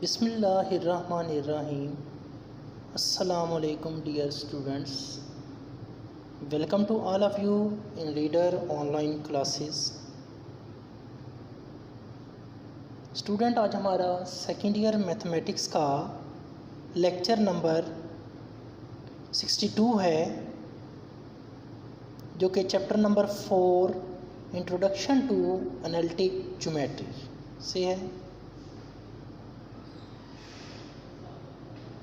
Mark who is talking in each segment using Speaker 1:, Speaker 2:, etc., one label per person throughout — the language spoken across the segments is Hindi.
Speaker 1: बिस्मिल्लाहिर्रहमानिर्रहीम। अस्सलाम वालेकुम dear students, welcome to all of you in reader online classes. Student, आज हमारा सेकेंड ईयर मैथमेटिक्स का लेक्चर नंबर 62 है, जो कि chapter number 4 introduction to analytic geometry से है।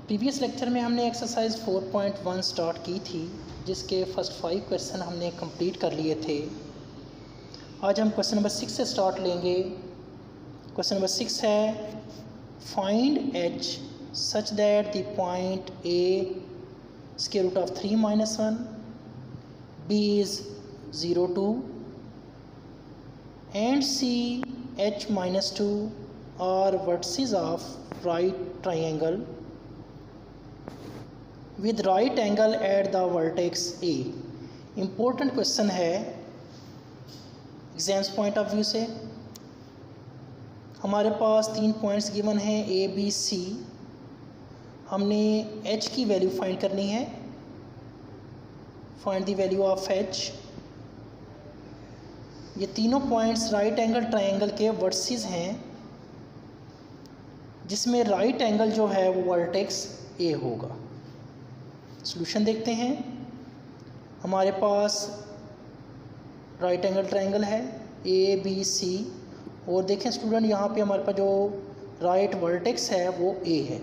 Speaker 1: प्रीवियस लेक्चर में हमने एक्सरसाइज 4.1 स्टार्ट की थी, जिसके फर्स्ट 5 क्वेश्चन हमने कंप्लीट कर लिए थे। आज हम क्वेश्चन नंबर 6 से स्टार्ट लेंगे। क्वेश्चन नंबर 6 है, find H such that the point A square root of 3 - 1 B is 0 2 and C h - 2 are vertices of right triangle with right angle at the vertex A। Important question है एग्जाम्स पॉइंट ऑफ व्यू से। हमारे पास 3 पॉइंट्स गिवन हैं A B C। हमने H की वैल्यू फाइंड करनी है। Find the value of H। ये तीनों पॉइंट्स राइट एंगल ट्राइंगल के वर्टिसेस हैं, जिसमें राइट एंगल जो है वो वर्टेक्स A होगा। सॉल्यूशन देखते हैं। हमारे पास राइट एंगल ट्रायंगल है ए बी सी, और देखें स्टूडेंट, यहाँ पे हमारे पास जो राइट वर्टेक्स है वो ए है,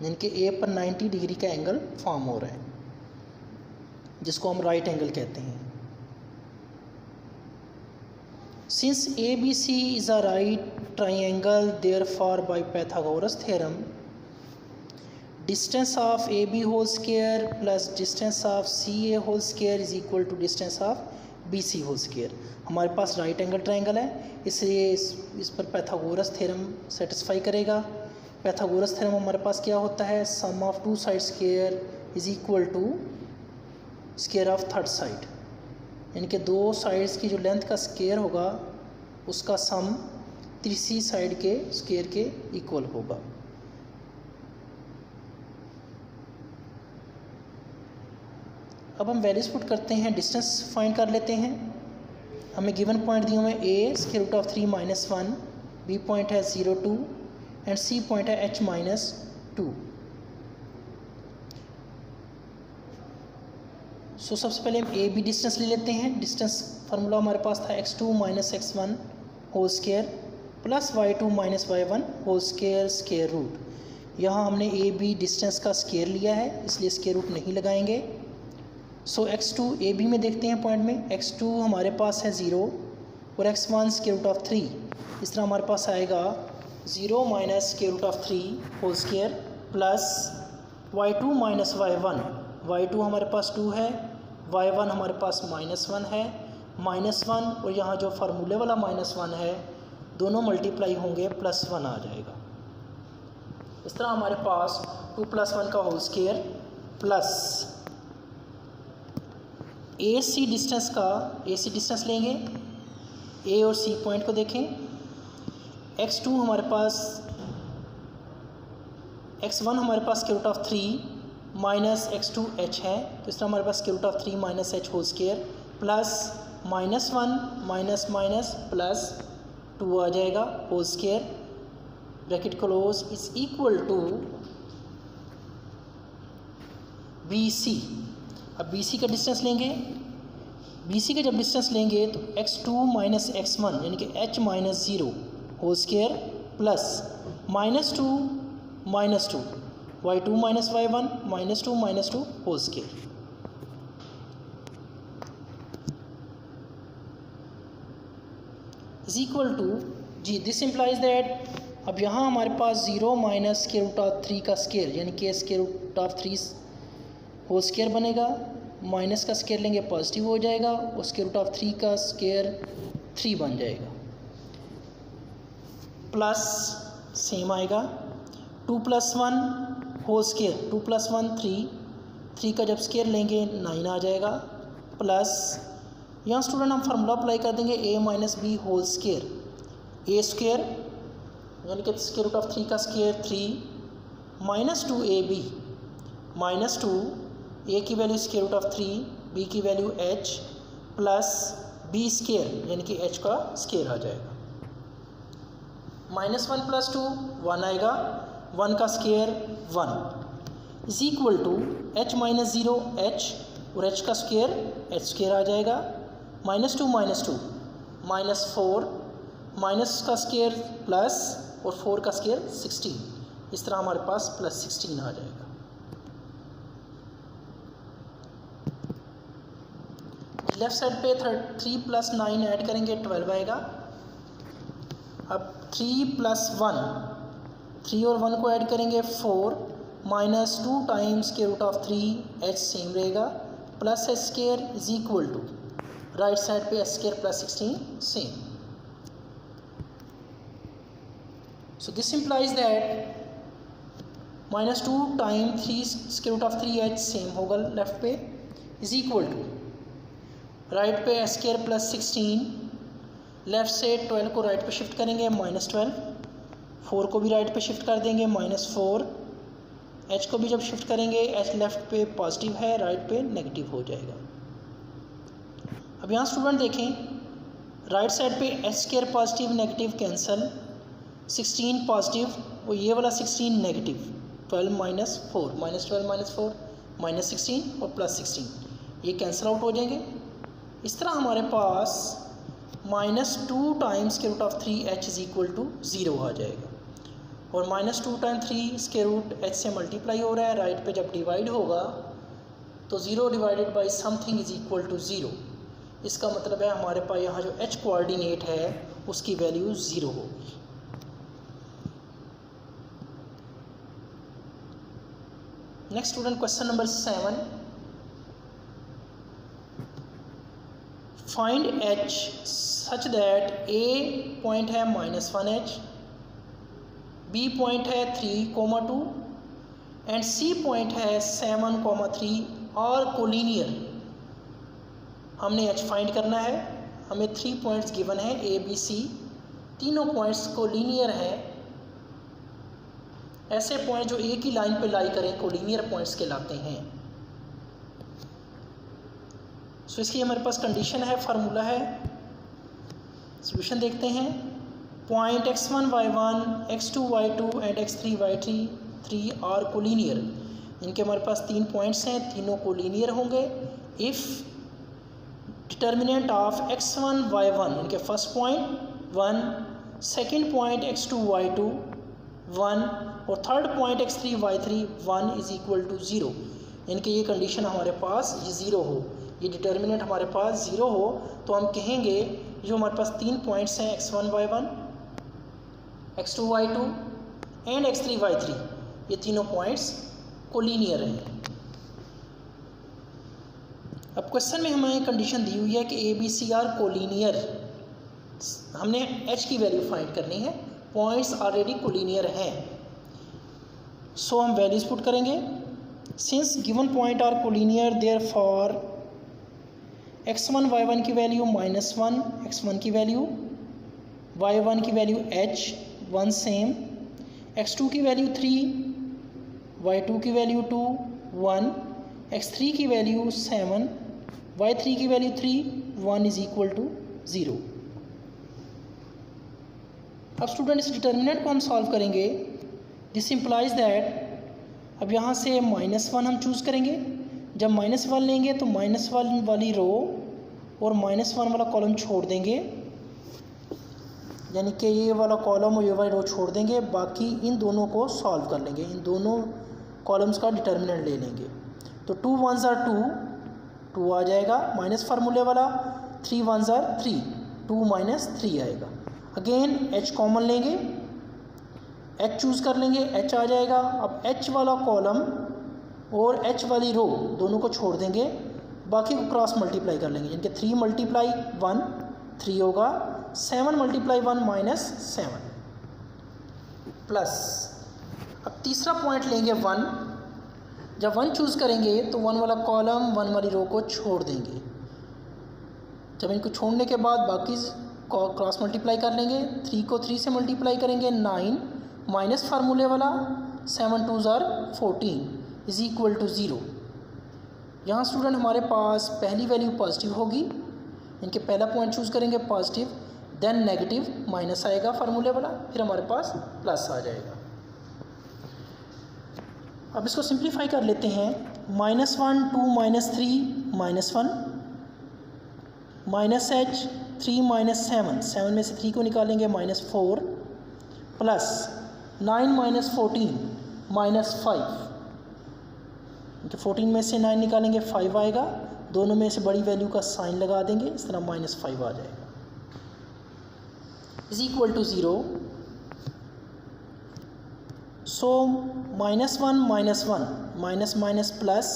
Speaker 1: जिनके ए पर 90 डिग्री का एंगल फॉर्म हो रहा है, जिसको हम राइट एंगल कहते हैं। Since A B C is a right triangle, therefore by Pythagoras theorem distance of A B whole square plus distance of C A whole square is equal to distance of B C whole square. हमारे पास राइट एंगल ट्रायंगल है, इसलिए इस पर पाइथागोरस थ्योरम सेटिस्फाई करेगा। पाइथागोरस थ्योरम हमारे पास क्या होता है, sum of 2 side square is equal to square of third side, यानी कि 2 साइड्स की जो लेंथ का स्क्वायर होगा उसका सम तीसरी साइड के स्क्वायर के इक्वल होगा। अब हम वैल्यूज पुट करते हैं, डिस्टेंस फाइंड कर लेते हैं। हमें गिवन पॉइंट दिए हुए A square root of 3 - 1, B point है 0 2 एंड सी पॉइंट है h - 2। सो सबसे पहले हम ए बी डिस्टेंस ले लेते हैं। डिस्टेंस फार्मूला हमारे पास था x2 - x1 whole square plus y2 - y1 whole square square root. यहाँ हमने ए बी डिस्टेंस का स्क्वायर लिया है, इसलिए स्क्वायर रूट नहीं लगाएंगे। सो x2 ए बी में देखते हैं पॉइंट में, x2 हमारे पास है 0 और x1 स्क्वायर रूट ऑफ 3। इस तरह हमारे पास आएगा 0 - square root of 3 whole square plus y2 - y1। y2 हमारे पास 2 है, y1 हमारे पास -1 है, -1 और यहाँ जो फार्मूले वाला -1 है, दोनों मल्टीप्लाई होंगे +1 आ जाएगा। इस तरह हमारे पास 2 + 1 का होल स्क्वायर प्लस ए सी डिस्टेंस लेंगे। ए और सी पॉइंट को देखें। x2 हमारे पास, x1 हमारे पास square root of 3 minus x2 h है, तो इस तरह हमारे पास square root of 3 - h whole square plus -1 minus minus plus 2 आ जाएगा whole square, bracket close, is equal to B C. अब BC का डिस्टेंस लेंगे। BC का जब डिस्टेंस लेंगे तो x2 - x1 यानी कि h - 0 whole square plus -2 - 2 y2 - y1 -2 - 2 whole square. Is equal to जी, दिस इम्प्लाइज दैट, अब यहाँ हमारे पास 0 - स्क्वायर रूट ऑफ 3 का स्क्वायर यानी कि square root of 3 whole square बनेगा, माइनस का स्क्वायर लेंगे पॉजिटिव हो जाएगा, और स्क्वायर रूट ऑफ 3 का स्क्वायर 3 बन जाएगा, प्लस सेम आएगा 2 + 1 होल स्क्वायर, 2 + 1 3 का जब स्क्वायर लेंगे 9 आ जाएगा, प्लस यहाँ स्टूडेंट हम फार्मूला अप्लाई कर देंगे a - b whole square, A square यानी कि स्क्वायर रूट ऑफ 3 का square 3 minus 2ab minus 2 a की value square root of 3 b की value h plus b square यानी कि h का स्क्वायर आ जाएगा। -1 + 2 1 आएगा, 1 का square 1 is equal to h - 0 h और h का स्क्वायर h स्क्वायर आ जाएगा। -2 - 2 -4 माइनस का स्क्वायर प्लस और 4 का स्क्वायर 16, इस तरह हमारे पास +16 आ जाएगा। लेफ्ट साइड पे 3 + 9 ऐड करेंगे 12 आएगा। अब 3 + 1 3 और 1 को ऐड करेंगे 4 -2 times square root of 3 h same रहेगा plus h square is equal to right side पे h square + 16 same. So this implies that -2 times 3 square root of 3h same होगा लेफ्ट पे इज इक्वल टू राइट पे h स्क्वायर + 16 लेफ्ट से 12 को राइट पे शिफ्ट करेंगे -12 4 को भी राइट पे शिफ्ट कर देंगे -4 h को भी जब शिफ्ट करेंगे h लेफ्ट पे पॉजिटिव है राइट पे नेगेटिव हो जाएगा। अब यहाँ स्टूडेंट देखें राइट साइड पे h square positive negative cancel 16 positive और ये वाला 16 नेगेटिव 12 - 4 -12 - 4 -16 और +16 ये कैंसिल आउट हो जाएंगे। इस तरह हमारे पास -2 times square root of 3h is equal to 0 आ जाएगा और -2 टाइम्स 3 स्क्वायर रूट h से मल्टीप्लाई हो रहा है राइट पे जब डिवाइड होगा तो 0 divided by something is equal to 0। इसका मतलब है हमारे पास यहाँ जो h कोऑर्डिनेट है उसकी वैल्यू 0 होगी। Next student question number 7 find h such that a point है -1h b पॉइंट है 3,2 एंड c पॉइंट है 7,3 और कोलिनियर। हमने h फाइंड करना है, हमें 3 पॉइंट्स गिवन है a b c, तीनों पॉइंट्स कोलिनियर हैं। ऐसे पॉइंट जो एक ही लाइन पे लाई करें कोलिनियर पॉइंट्स कहलाते हैं। सो इसकी हमारे पास कंडीशन है, फार्मूला है। सॉल्यूशन देखते हैं। Point x1 y1 x2 y2 and x3 y3 3 are collinear. इनके हमारे पास 3 पॉइंट्स हैं, तीनों कोलिनियर होंगे if determinant of x1 y1 इनके first point 1, second point x2 y2 1 और third point x3 y3 1 is equal to 0। इनके ये कंडीशन हमारे पास ये 0 हो, ये डिटर्मिनेंट हमारे पास 0 हो तो हम कहेंगे जो हमारे पास 3 पॉइंट्स हैं x1 y1 x2 y2 and x3 y3 ये तीनों पॉइंट्स कोलिनियर हैं। अब क्वेश्चन में हमें कंडीशन दी हुई है कि A B C are collinear. हमने h की वैल्यू फाइंड करनी है, पॉइंट्स ऑलरेडी कोलिनियर हैं। सो हम वैल्यूज पुट करेंगे। Since given point are collinear therefore x1 y1 की वैल्यू -1 x1 की वैल्यू y1 की वैल्यू h 1 सेम, x2 की वैल्यू 3 y2 की वैल्यू 2 1 x3 की वैल्यू 7 y3 की वैल्यू 3 1 इज इक्वल टू 0। अब स्टूडेंट इस डिटर्मिनेंट को हम सॉल्व करेंगे। दिस इम्प्लाइज दैट अब यहाँ से -1 हम चूज़ करेंगे। जब -1 लेंगे तो -1 वाली रो और -1 वाला कॉलम छोड़ देंगे, यानी कि ये वाला कॉलम और ये वाली रो छोड़ देंगे, बाकी इन दोनों को सॉल्व कर लेंगे। इन दोनों कॉलम्स का डिटर्मिनेंट ले लेंगे तो 2 1s are 2 आ जाएगा माइनस फार्मूले वाला, 3 1s are 3 2 - 3 आएगा। अगेन h कॉमन लेंगे, h चूज़ कर लेंगे, h आ जाएगा। अब h वाला कॉलम और h वाली रो दोनों को छोड़ देंगे, बाकी को क्रॉस मल्टीप्लाई कर लेंगे। इनके 3 × 1 3 होगा, 7 × 1 -7 प्लस अब तीसरा पॉइंट लेंगे 1। जब 1 चूज़ करेंगे तो 1 वाला कॉलम 1 वाली रो को छोड़ देंगे। जब इनको छोड़ने के बाद बाकी क्रॉस मल्टीप्लाई कर लेंगे, 3 को 3 से मल्टीप्लाई करेंगे 9 माइनस फार्मूले वाला 7 2 ज़ार 14 इज इक्वल टू 0। यहाँ स्टूडेंट हमारे पास पहली वैल्यू पॉजिटिव होगी, इनके पहला पॉइंट चूज़ करेंगे पॉजिटिव, देन नेगेटिव माइनस आएगा फार्मूले वाला, फिर हमारे पास प्लस आ जाएगा। अब इसको सिंप्लीफाई कर लेते हैं। -1 2 -3 -1 माइनस h 3 -7 7 में से 3 को निकालेंगे -4 प्लस 9 -14 -5, 14 में से 9 निकालेंगे 5 आएगा, दोनों में से बड़ी वैल्यू का साइन लगा देंगे, इस तरह -5 आ जाएगा is equal to 0। So -1 -1 minus minus plus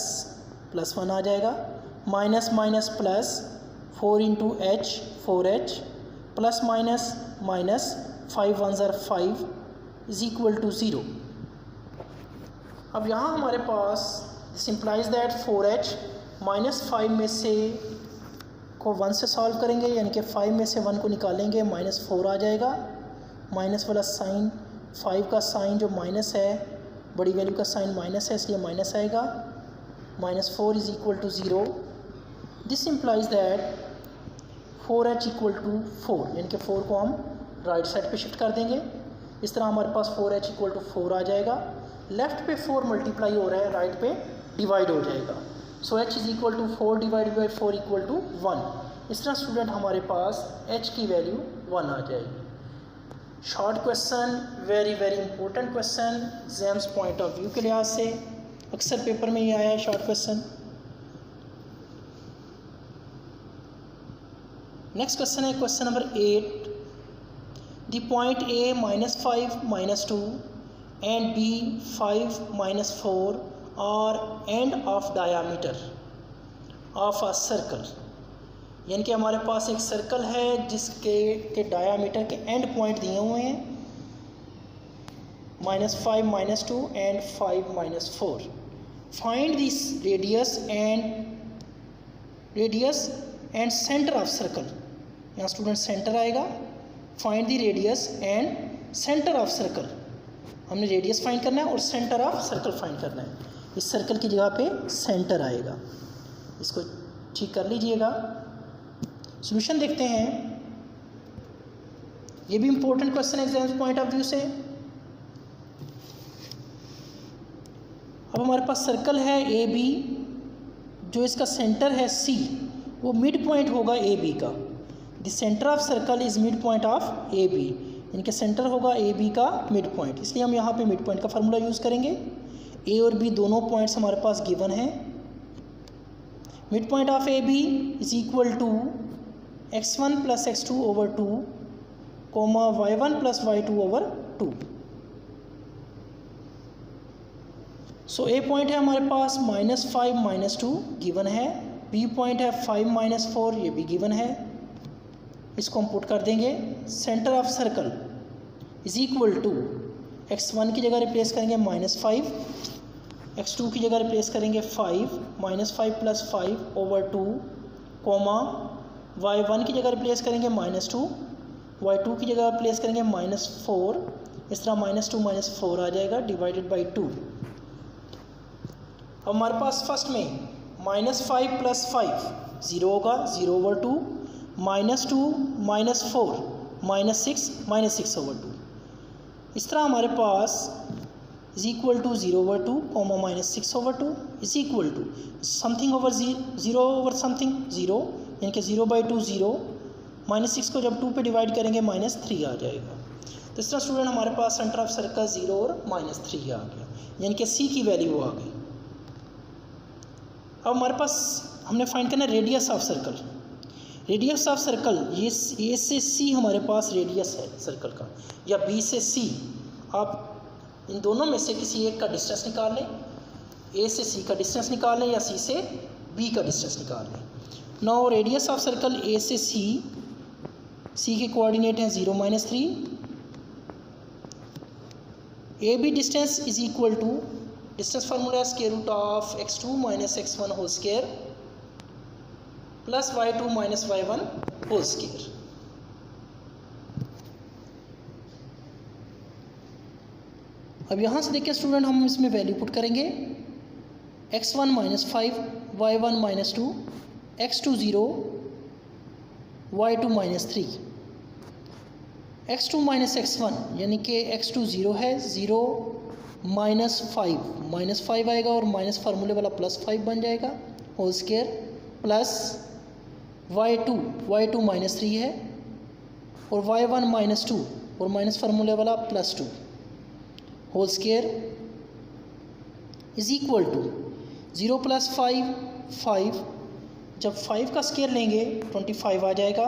Speaker 1: +1 आ जाएगा, minus minus plus 4 into h 4h plus minus minus 5 1 ज़ार 5 इज इक्वल टू 0। अब यहाँ हमारे पास दिस इम्प्लाइज दैट 4h -5 में से को 1 से सॉल्व करेंगे, यानी कि 5 में से 1 को निकालेंगे -4 आ जाएगा, माइनस वाला साइन 5 का साइन जो माइनस है, बड़ी वैल्यू का साइन माइनस है इसलिए माइनस आएगा, -4 is equal to 0। This implies that 4h equal to 4, यानी कि 4 को हम राइट साइड पे शिफ्ट कर देंगे, इस तरह हमारे पास 4h इक्वल टू 4 आ जाएगा। लेफ़्ट पे 4 मल्टीप्लाई हो रहा है, राइट पे डिवाइड हो जाएगा, so h is equal to 4 divide by 4 equal to 1। इस तरह स्टूडेंट हमारे पास h की वैल्यू 1 आ जाएगी। Short question, very very important question, exams point of view के लिहाज से अक्सर पेपर में ही आया है शॉर्ट क्वेश्चन। नेक्स्ट क्वेश्चन है question number 8। The point A -5 -2 and B 5 -4 और end of diameter of a circle, यानी कि हमारे पास एक सर्कल है जिसके डायामीटर के एंड पॉइंट दिए हुए हैं -5 -2 and 5 -4। Find this radius and centre of circle. यहाँ स्टूडेंट सेंटर आएगा, find the radius and centre of circle. हमने रेडियस फाइंड करना है और सेंटर ऑफ सर्कल फाइंड करना है, इस सर्कल की जगह पे सेंटर आएगा, इसको ठीक कर लीजिएगा। सॉल्यूशन देखते हैं, ये भी इंपॉर्टेंट क्वेश्चन है एग्जाम पॉइंट ऑफ व्यू से। अब हमारे पास सर्कल है ए बी, जो इसका सेंटर है सी, वो मिड पॉइंट होगा ए बी का। The center of circle is mid point of A B, इनके सेंटर होगा ए बी का मिड पॉइंट, इसलिए हम यहाँ पे मिड पॉइंट का फार्मूला यूज़ करेंगे। ए और बी दोनों पॉइंट्स हमारे पास गिवन हैं। Mid point of A B is equal to x1 plus x2 over 2 comma y1 plus y2 over 2। So A point है हमारे पास -5 -2 गिवन है, बी पॉइंट है 5 -4 ये भी गिवन है, इसको हम पुट कर देंगे। Center of circle is equal to x1 की जगह रिप्लेस करेंगे -5, x2 की जगह रिप्लेस करेंगे 5 -5 प्लस 5 ओवर 2 कोमा y1 की जगह रिप्लेस करेंगे -2, y2 की जगह रिप्लेस करेंगे -4, इस तरह -2 -4 आ जाएगा डिवाइडेड बाई 2। अब हमारे पास फर्स्ट में -5 प्लस 5 0 होगा, 0 ओवर 2, -2 -4 -6 ओवर 2। इस तरह हमारे पास is equal to 0 over 2 comma -6 over 2 is equal to something over 0 over something 0, यानी कि 0/2 0, -6 को जब 2 पे डिवाइड करेंगे -3 आ जाएगा। तो इस तरह स्टूडेंट हमारे पास सेंटर ऑफ सर्कल 0 और -3 आ गया, यानी कि C की वैल्यू आ गई। अब हमारे पास हमने फाइंड करना है radius of circle. Radius of circle ये A से C हमारे पास रेडियस है सर्कल का, या B से C, आप इन दोनों में से किसी एक का डिस्टेंस निकाल लें, A से C का डिस्टेंस निकाल लें या C से B का डिस्टेंस निकाल लें। Now radius of circle A से C के कोऑर्डिनेट हैं 0 -3, AB distance is equal to distance formula square root of x2 - x1 whole square plus y2 - y1 whole square. अब यहाँ से देखिए स्टूडेंट, हम इसमें वैल्यू पुट करेंगे x1 -5, y1 -2, x2 0, y2 -3, x2 - x1 यानी कि x2 0 है, 0 -5 आएगा और माइनस फार्मूले वाला +5 बन जाएगा होल स्क्वायर, प्लस y2 -3 है और y1 -2 और माइनस फार्मूले वाला +2 whole square is equal to 0 + 5, जब 5 का स्क्वायर लेंगे 25 आ जाएगा,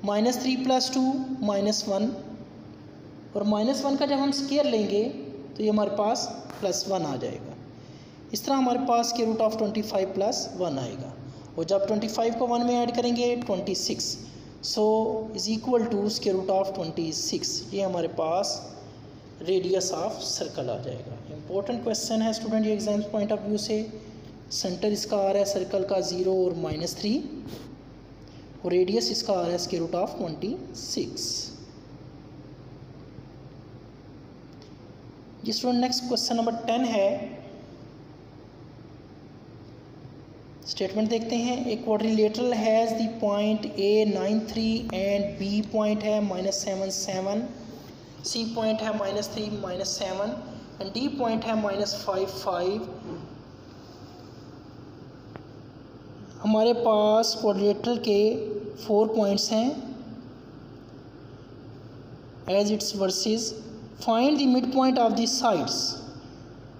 Speaker 1: -3 + 2 -1 और -1 का जब हम स्क्वायर लेंगे तो ये हमारे पास +1 आ जाएगा। इस तरह हमारे पास √25 + 1 आएगा और जब 25 को 1 में ऐड करेंगे 26, सो इज़ इक्वल टू √26। ये हमारे पास रेडियस ऑफ सर्कल आ जाएगा। इम्पोर्टेंट क्वेश्चन है स्टूडेंट ये एग्जाम पॉइंट ऑफ व्यू से। सेंटर इसका आ रहा है सर्कल का 0 और -3 और रेडियस इसका आ रहा है √26। जी स्टूडेंट, नेक्स्ट क्वेश्चन नंबर 10 है। स्टेटमेंट देखते हैं। A quadrilateral has the point A 9, 3 and B point है -7, 7, C पॉइंट है -3, -7 एंड D पॉइंट है -5, 5। हमारे पास क्वाड्रिलेटरल के 4 पॉइंट्स हैं as its vertices. Find the mid point of the sides.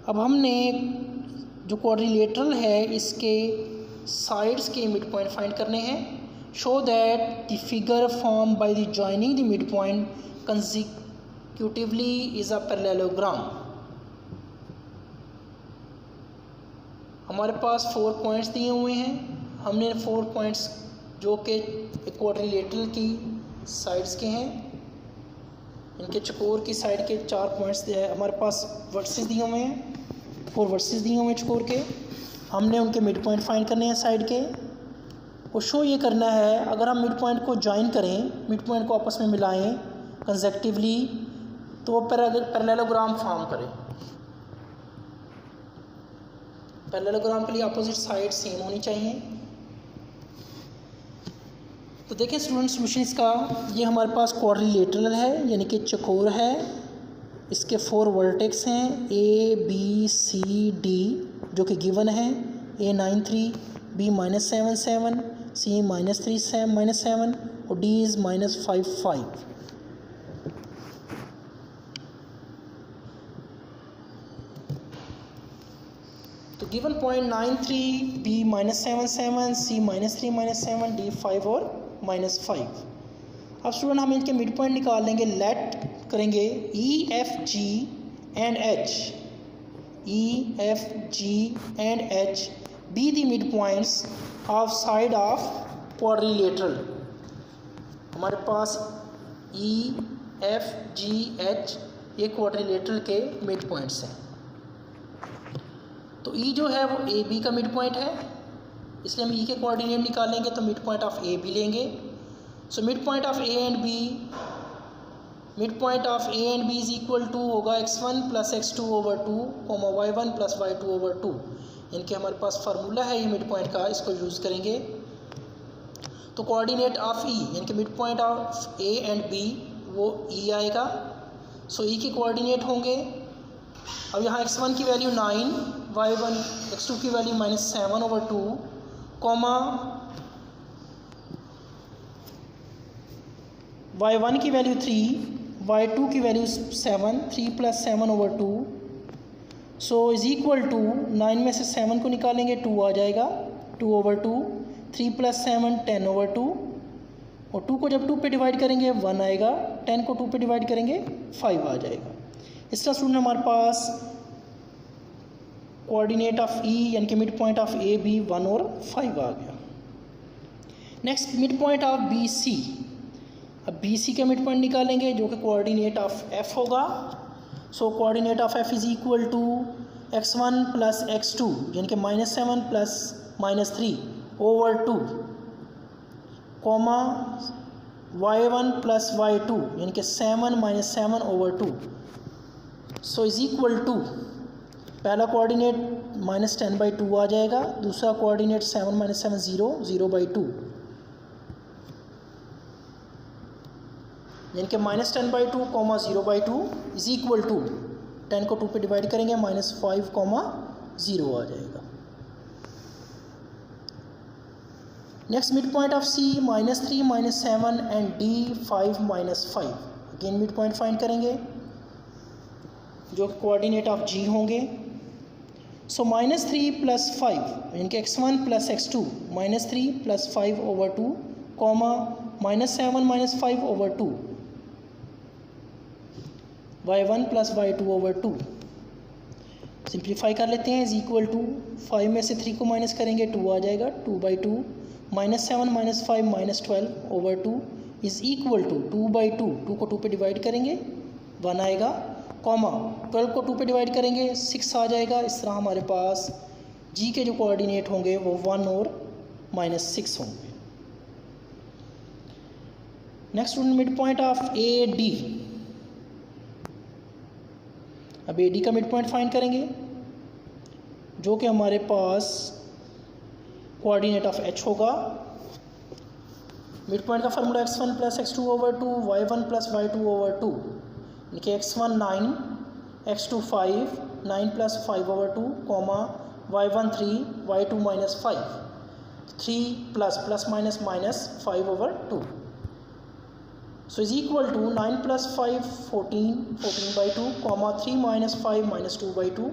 Speaker 1: अब हमने जो क्वाड्रिलेटरल है इसके साइड्स के मिड पॉइंट फाइंड करने हैं। Show that the figure form by the joining the mid point consecutively is a parallelogram. हमारे पास 4 पॉइंट्स दिए हुए हैं। हमने 4 पॉइंट्स जो कि क्वाड्रिलेटरल की साइड्स के हैं, इनके चकोर की साइड के 4 पॉइंट्स हमारे पास वर्सेस दिए हुए हैं, 4 वर्सेस दिए हुए हैं चकोर के। हमने उनके मिड पॉइंट फाइंड करने हैं साइड के और शो ये करना है अगर हम मिड पॉइंट को ज्वाइन करें, मिड पॉइंट को आपस में मिलाएं कंसेक्टिवली, तो वो पैरेललोग्राम फॉर्म करें। पैरेललोग्राम के लिए अपोजिट साइड सेम होनी चाहिए। तो देखिए स्टूडेंट सोल्यूशन इसका, ये हमारे पास क्वाड्रिलेटरल है यानी कि चकोर है। इसके 4 वर्टेक्स हैं A B C D जो कि गिवन है। A 9, 3, B -7, 7, C -3, 7 और D इज़ -5, 5। तो given point 9, 3, B -7, 7, C -3, -7, D 5 और -5। अब स्टूडेंट हम इनके मिड पॉइंट निकाल लेंगे। लेट करेंगे E F G and H, E F G and H be the mid points of side of quadrilateral. हमारे पास E F G H ये क्वाड्रिलेटरल के मिड पॉइंट्स हैं। तो E जो है वो A B का मिड पॉइंट है, इसलिए हम E के कोऑर्डिनेट निकालेंगे तो mid point of A B लेंगे। So mid point of A and B, mid point of A and B is equal to होगा x1 + x2 / 2, y1 + y2 / 2। इनके हमारे पास फार्मूला है ये मिड पॉइंट का, इसको यूज़ करेंगे। तो कोऑर्डिनेट ऑफ E यानी कि mid point of A and B वो E आएगा। सो E के कोऑर्डिनेट होंगे। अब यहाँ x1 की वैल्यू 9, y1 x2 की वैल्यू -7/2, कॉमा y1 की वैल्यू 3, y2 की value 7, 3 + 7/2। So is equal to 9 में से 7 को निकालेंगे 2 आ जाएगा, 2/2, 3 + 7 10/2 और 2 को जब 2 पे डिवाइड करेंगे 1 आएगा, 10 को 2 पे डिवाइड करेंगे 5 आ जाएगा। इस तरह स्टूडेंट हमारे पास कोऑर्डिनेट ऑफ E यानी कि mid point of A B 1 और 5 आ गया। Next mid point of B C। अब B C का मिड पॉइंट निकालेंगे जो कि कोऑर्डिनेट ऑफ F होगा। सो coordinate of F is equal to x1 + x2 यानी कि -7 + -3/2, कॉमा y1 + y2 यानी कि 7 - 7/2, सो इज इक्वल टू, पहला कोऑर्डिनेट -10/2 आ जाएगा, दूसरा कोऑर्डिनेट 7 - 7 0 0/2, यानी कि -10/2 0/2 इज इक्वल टू 10 को 2 पे डिवाइड करेंगे -5, 0 आ जाएगा। Next mid point of C -3 - 7 and D 5 - 5। Again mid point find करेंगे जो कोऑर्डिनेट ऑफ जी होंगे। सो -3 + 5 यानी कि x1 + x2 -3 + 5/2 comma -7 - 5/2 y1 + y2/2। Simplify कर लेते हैं, इज इक्वल टू 5 में से 3 को माइनस करेंगे 2 आ जाएगा, 2/2 -7 - 5 -12/2 इज इक्वल टू 2/2, 2 को 2 पे डिवाइड करेंगे 1 आएगा, कॉमा 12 को 2 पे डिवाइड करेंगे 6 आ जाएगा। इस तरह हमारे पास जी के जो कोऑर्डिनेट होंगे वो 1 और -6 होंगे। Next mid point of A D. अब ए डी का मिड पॉइंट फाइंड करेंगे जो कि हमारे पास कोऑर्डिनेट ऑफ एच होगा। मिड पॉइंट का formula x1 + x2/2 y1 + y2/2, यानी कि x1 9 x2 5 9 + 5/2 comma y1 3 y2 -5 3 + ±-5/2। So is equal to 9 + 5 14 14/2 comma 3 - 5 -2/2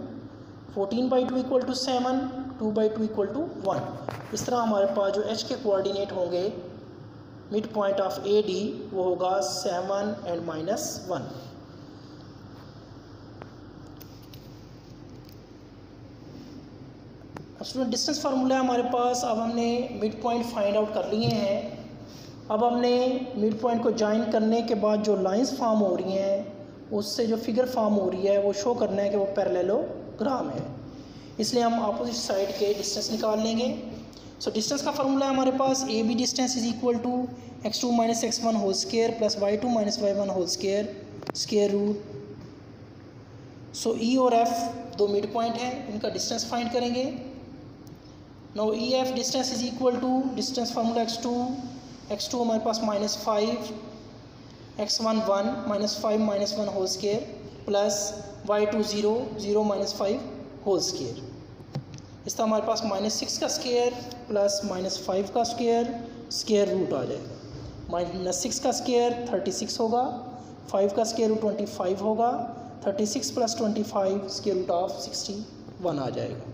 Speaker 1: 14/2 equal to 7 2/2 equal to 1। इस तरह हमारे पास जो h के कोऑर्डिनेट होंगे mid point of A D वो होगा 7 and -1। अब स्टूडेंट डिस्टेंस फार्मूला है हमारे पास। अब हमने मिड पॉइंट फाइंड आउट कर लिए हैं। अब हमने मिड पॉइंट को ज्वाइन करने के बाद जो लाइंस फॉर्म हो रही हैं उससे जो फिगर फॉर्म हो रही है वो शो करना है कि वो पैरेललोग्राम है, इसलिए हम अपोजिट साइड के डिस्टेंस निकाल लेंगे। सो डिस्टेंस का फार्मूला है हमारे पास A B distance is equal to x2 - x1 whole square plus y2 - y1 whole square square root. So E और एफ दो मिड पॉइंट हैं, इनका डिस्टेंस फाइंड करेंगे। Now E F distance is equal to distance formula x2 हमारे पास -5 x1 1 -5 -1 whole square plus y2 0 0 -5 whole square. इस तरह हमारे पास -6 का स्क्वायर प्लस -5 का स्क्वायर स्क्वायर रूट आ जाएगा। -6 का स्क्वायर 36 होगा, 5 का स्क्वायर रूट 25 होगा, 36 + 25 स्क्वायर रूट ऑफ 61 आ जाएगा।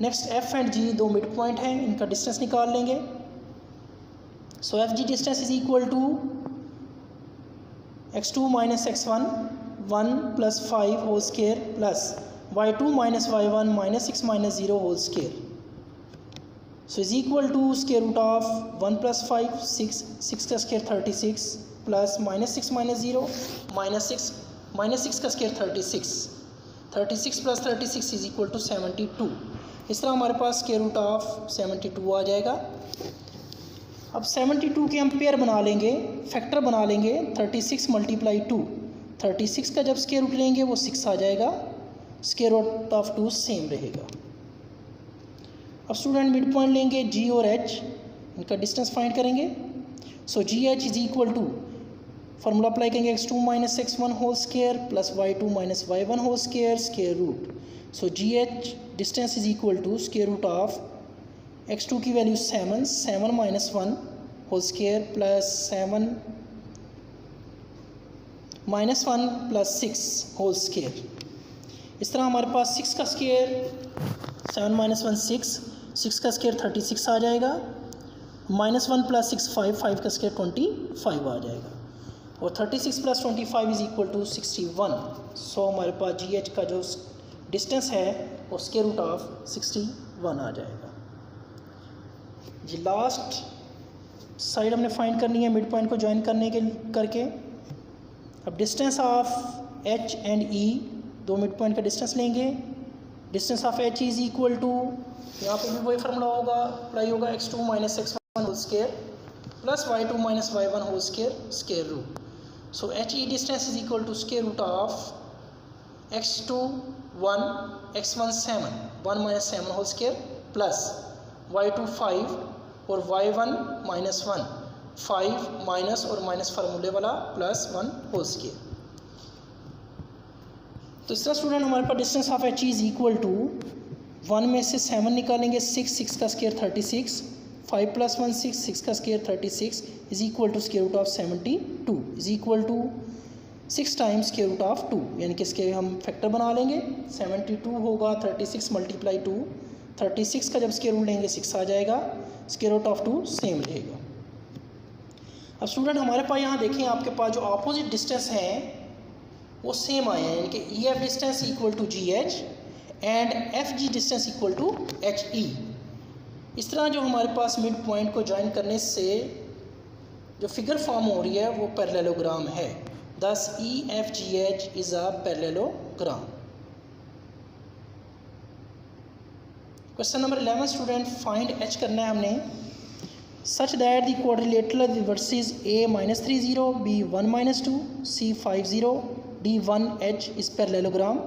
Speaker 1: नेक्स्ट एफ एंड जी दो मिड पॉइंट हैं, इनका डिस्टेंस निकाल लेंगे। So F G distance is equal to x2 - x1 1 + 5 whole square plus y2 - y1 -6 - 0 whole square. So is equal to square root of 1 + 5 6 6 का स्क्वायर 36 प्लस -6 - 0 -6 का स्क्वायर 36 36 + 36 इज इक्वल टू 72। इस तरह हमारे पास स्क्वायर रूट ऑफ 72 आ जाएगा। अब 72 के हम पेयर बना लेंगे, फैक्टर बना लेंगे। 36 × 2 36 का जब स्क्वायर रूट लेंगे वो 6 आ जाएगा, स्क्वायर रूट ऑफ 2 सेम रहेगा। अब स्टूडेंट मिड पॉइंट लेंगे जी और एच, इनका डिस्टेंस फाइंड करेंगे। So G H is equal to formula apply करेंगे x2 - x1 whole square plus y2 - y1 whole square square root. So G H distance is equal to square root of x2 की value 7 7 - 1 whole square plus 7 - 1 plus 6 whole square. इस तरह हमारे पास 6 का स्क्वायर 7 - 1 6 का स्क्वायर 36 आ जाएगा, -1 + 6 5 का स्क्वायर 25 आ जाएगा, और 36 + 25 इज इक्वल टू 61। सो हमारे पास जी एच का जो डिस्टेंस है वो स्क्वायर रूट ऑफ 61 आ जाएगा। जी लास्ट साइड हमने फाइंड करनी है मिड पॉइंट को ज्वाइन करने के करके। अब distance of H and E दो मिड पॉइंट का डिस्टेंस लेंगे। Distance of H is equal to, यहाँ पे भी वही फार्मूला होगा, अप्लाई होगा x2 - x1 whole square plus y2 - y1 whole square square root. So H E distance is equal to square root of x2 1, x1 7, 1 minus 7 whole square plus y2 5 और y1 माइनस 1, 5 माइनस और माइनस फार्मूले वाला प्लस 1 होल स्केयर। तो इस तरह स्टूडेंट हमारे पास distance of H is equal to 1 में से 7 निकालेंगे 6, 6 का स्केयर 36, 5 प्लस 1 6, 6 का square 36 is equal to square root of 72 is equal to 6 times square root of 2, यानी कि इसके हम फैक्टर बना लेंगे। 72 होगा 36 मल्टीप्लाई 2, 36 का जब स्केयर रूट लेंगे 6 आ जाएगा, स्केयर रूट ऑफ 2 सेम रहेगा। अब स्टूडेंट हमारे पास यहाँ देखें आपके पास जो अपोजिट डिस्टेंस हैं वो सेम आए हैं, यानी कि E F distance equal to G H and F G distance equal to H E. इस तरह जो हमारे पास मिड पॉइंट को ज्वाइन करने से जो फिगर फॉर्म हो रही है वो पैरेललोग्राम है। Thus EFGH is a parallelogram. Question number 11 student find H करना है हमने such that the quadrilateral vertices A -30, B 1 -2, C 50, D 1H is parallelogram।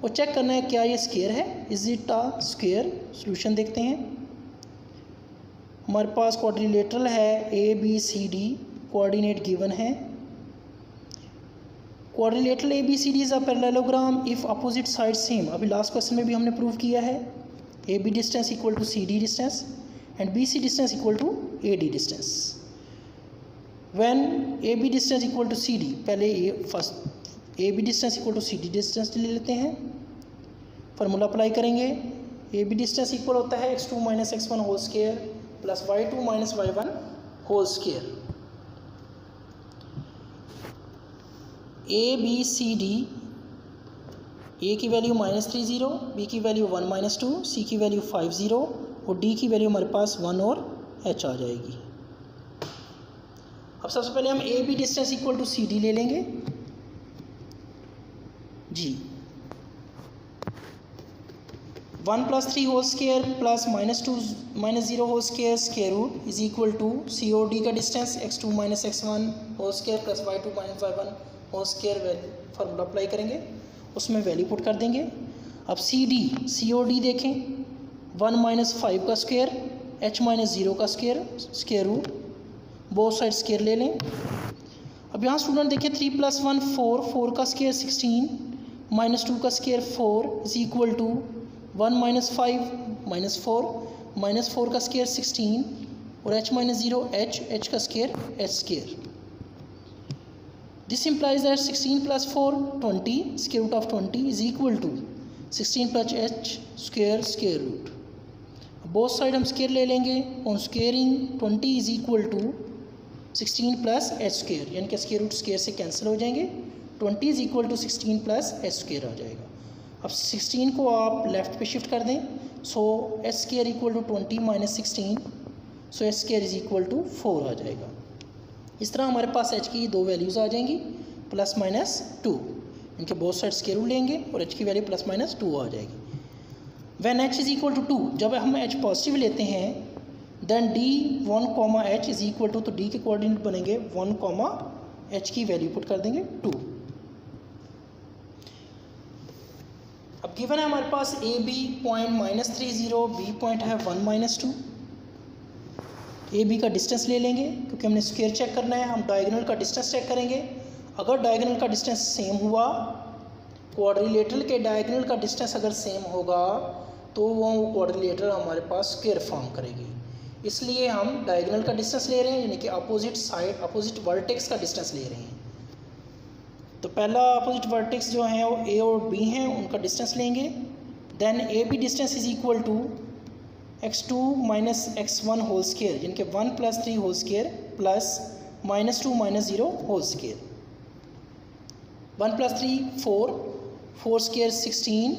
Speaker 1: और चेक करना है क्या ये स्क्वायर है, is it a square. Solution देखते हैं। हमारे पास क्वाड्रिलेटरल है ABCD, कोऑर्डिनेट गिवन है। Quadrilateral ABCD is a parallelogram if opposite side same. अभी लास्ट क्वेश्चन में भी हमने प्रूव किया है। AB distance equal to CD distance and BC distance equal to AD distance. When AB distance equal to CD, पहले first AB distance equal to CD distance ले लेते हैं, फार्मूला अप्लाई करेंगे। AB डिस्टेंस इक्वल होता है x2 minus x1 whole square plus y2 minus y1 whole square. ABCD, A की वैल्यू -30, B की वैल्यू 1 -2, C की वैल्यू 50 और D की वैल्यू हमारे पास 1 और H आ जाएगी। अब सबसे पहले हम AB distance equal to CD ले लेंगे जी। 1 + 3 whole square plus -2 -0 whole square square root is equal to C और D का distance x2 minus x1 whole square plus y2 minus y1 whole square value formula apply करेंगे, उसमें वैल्यू पुट कर देंगे। अब C और D देखें, 1 - 5 का स्क्वायर, H - 0 का square square root, both side square ले लें। अब यहाँ स्टूडेंट देखिए 3 + 1 4, 4 का स्क्वायर 16 -2 का स्क्वायर 4 इज इक्वल टू 1 - 5 -4 -4 का स्क्वायर 16 और H - 0 H का square H square. This implies that 16 + 4 20 square root of 20 is equal to 16 plus h square root। Both side हम स्क्वायर ले लेंगे, on squaring 20 is equal to 16 plus H square, यानी कि स्क्वायर रूट स्क्वायर से कैंसिल हो जाएंगे। 20 is equal to 16 plus H square आ जाएगा। अब 16 को आप लेफ्ट पे शिफ्ट कर दें, so H square equal to 20 minus 16, so H square is equal to 4 आ जाएगा। इस तरह हमारे पास h की दो वैल्यूज़ आ जाएंगी +-2, इनके बोथ साइड स्क्वायर रूट लेंगे और h की वैल्यू +-2 आ जाएगी। When h is equal to 2, जब हम h पॉजिटिव लेते हैं then d 1, h is equal to, तो d के कोऑर्डिनेट बनेंगे 1, h की वैल्यू पुट कर देंगे 2। अब गिवन है हमारे पास AB पॉइंट -30, B पॉइंट है 1, -2। AB का डिस्टेंस ले लेंगे क्योंकि हमने स्क्वायर चेक करना है, हम डायगोनल का डिस्टेंस चेक करेंगे। अगर डायगोनल का डिस्टेंस सेम हुआ, क्वाड्रिलेटरल के डायगोनल का डिस्टेंस अगर सेम होगा तो वो क्वाड्रिलेटरल हमारे पास स्क्वायर फॉर्म करेगी। इसलिए हम डायगोनल का डिस्टेंस ले रहे हैं, यानी कि अपोजिट साइड अपोजिट वर्टेक्स का डिस्टेंस ले रहे हैं। तो पहला अपोजिट वर्टेक्स जो है वो A और B हैं, उनका डिस्टेंस लेंगे। Then AB distance is equal to x2 minus x1 whole square, यानी कि 1 + 3 whole square plus -2 - 0 whole square. 1 + 3 4, 4 square 16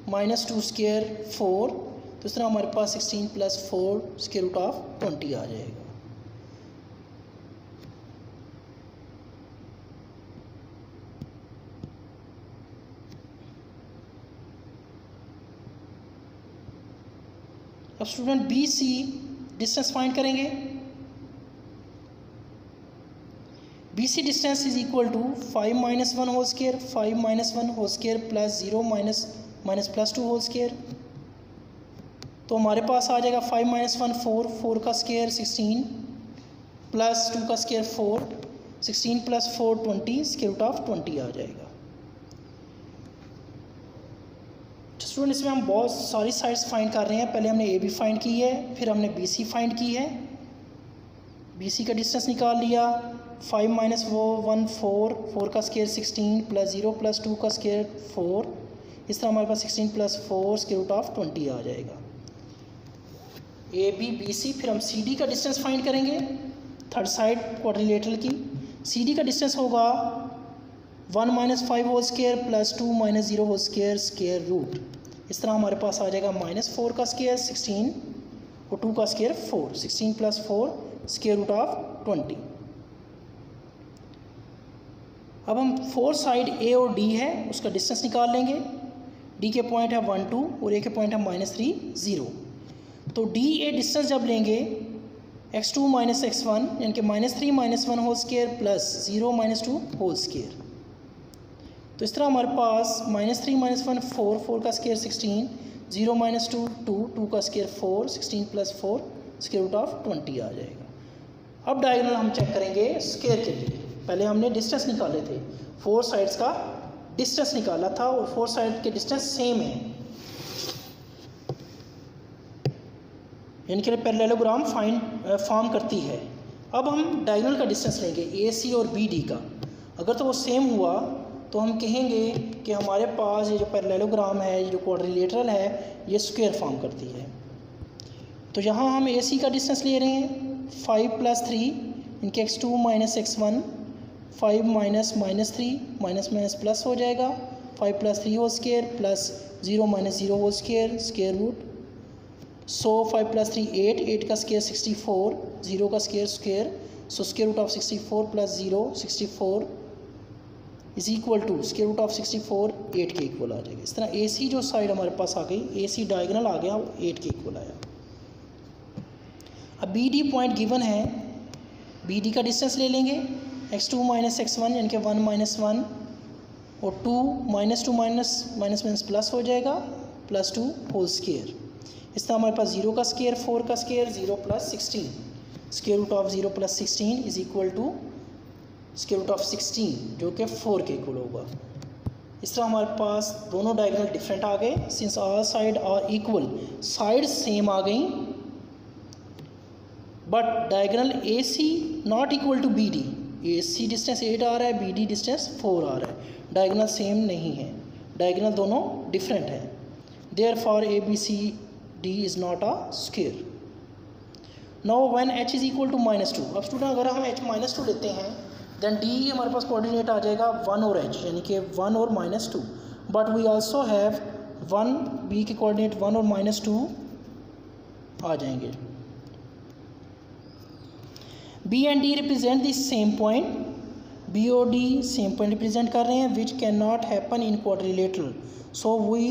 Speaker 1: -2 square 4, तो इस तरह हमारे पास 16 + 4 स्क्वायर रूट ऑफ 20 आ जाएगा। अब स्टूडेंट BC डिस्टेंस फाइंड करेंगे। BC distance is equal to 5 minus 1 whole square, 5 minus 1 whole square plus 0 minus plus 2 whole square. तो हमारे पास आ जाएगा 5 माइनस 1 4, 4 का स्केयर 16 प्लस 2 का square 4, 16 plus 4 20, square root of 20 आ जाएगा। स्टूडेंट इसमें हम बहुत सारी साइड्स फाइंड कर रहे हैं। पहले हमने ए बी फाइंड की है, फिर हमने बी सी फाइंड की है। बी सी का डिस्टेंस निकाल लिया, 5 माइनस 1 4, 4 का स्केयर 16 प्लस 0 प्लस 2 का स्केयर 4। इस तरह हमारे पास 16 प्लस 4 स्क्वायर रूट ऑफ 20 आ जाएगा। ए बी बी सी, फिर हम सी डी का डिस्टेंस फाइंड करेंगे थर्ड साइड क्वाड्रिलेटरल की। सी डी का डिस्टेंस होगा 1 minus 5 whole square plus 2 minus 0 whole square square root. इस तरह हमारे पास आ जाएगा -4 का स्केयर 16 और 2 का square 4, 16 plus 4 square root of 20। अब हम 4 साइड ए और डी है उसका डिस्टेंस निकाल लेंगे। डी के पॉइंट है 1 2 और ए के पॉइंट है -3 0। तो डी ए डिस्टेंस जब लेंगे x2 माइनस x1 यानी कि -3 minus 1 whole square plus 0 minus 2 whole square. तो इस तरह हमारे पास -3 माइनस 1 4, 4 का स्केयर 16, 0 माइनस 2 2, 2 का square 4, 16 plus 4 square root of 20 आ जाएगा। अब डायगोनल हम चेक करेंगे स्क्वायर के लिए। पहले हमने डिस्टेंस निकाले थे, 4 साइड्स का डिस्टेंस निकाला था और 4 साइड के डिस्टेंस सेम है, यानी कि पैरेललोग्राम फॉर्म करती है। अब हम डायगोनल का डिस्टेंस लेंगे ए सी और बी डी का। अगर तो वो सेम हुआ तो हम कहेंगे कि हमारे पास ये जो पैरेललोग्राम है, ये जो क्वाड्रिलेटरल है, ये स्क्वायर फॉर्म करती है। तो यहाँ हम ए सी का डिस्टेंस ले रहे हैं 5 प्लस 3 इनके x2 minus x1, 5 minus -3 minus minus plus हो जाएगा, 5 plus 3 whole square plus 0 minus 0 whole square square root. So 5 plus 3 8, 8 का स्केयर 64, 0 का square square, so square root of 64 plus 0 64 is equal to square root of 64 8 के इक्वल आ जाएगा। इस तरह ए सी जो साइड हमारे पास आ गई, ए सी डायगोनल आ गया, वो 8 के इक्वल आया। अब बी डी पॉइंट गिवन है, बी डी का डिस्टेंस ले लेंगे x2 माइनस x1 यानी कि 1 माइनस 1 और 2 माइनस 2 माइनस प्लस हो जाएगा प्लस 2 होल स्केयर। इस तरह हमारे पास 0 का स्केयर 4 का square 0 plus 16, square root of 0 plus 16 is equal to square root of 16 जो कि 4 के इक्वल होगा। इस तरह हमारे पास दोनों डायगोनल डिफरेंट आ गए। Since all side are equal, side same आ गई, but diagonal A C not equal to B D. A C distance 8 आ रहा है, बी डी डिस्टेंस 4 आ रहा है, डायगोनल सेम नहीं है, डायगोनल दोनों डिफरेंट है। Therefore A B C D is not a square. Now when h is equal to -2, अब स्टूडेंट अगर हम h -2 लेते हैं देन डी हमारे पास कोऑर्डिनेट आ जाएगा 1 और h, यानी कि 1 और -2, but we also have 1 b के कोऑर्डिनेट 1 और -2 आ जाएंगे। B and D represent the same point, B और D सेम पॉइंट रिप्रेजेंट कर रहे हैं which can not happen in quadrilateral, so we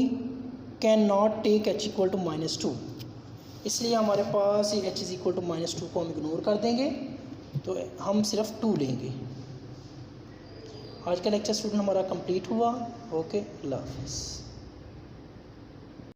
Speaker 1: can not take h equal to -2। इसलिए हमारे पास ये h इज इक्वल टू -2 को हम इग्नोर कर देंगे, तो हम सिर्फ 2 लेंगे। आज का लेक्चर स्टूडेंट हमारा कंप्लीट हुआ। ओके, अल्लाह हाफिज़।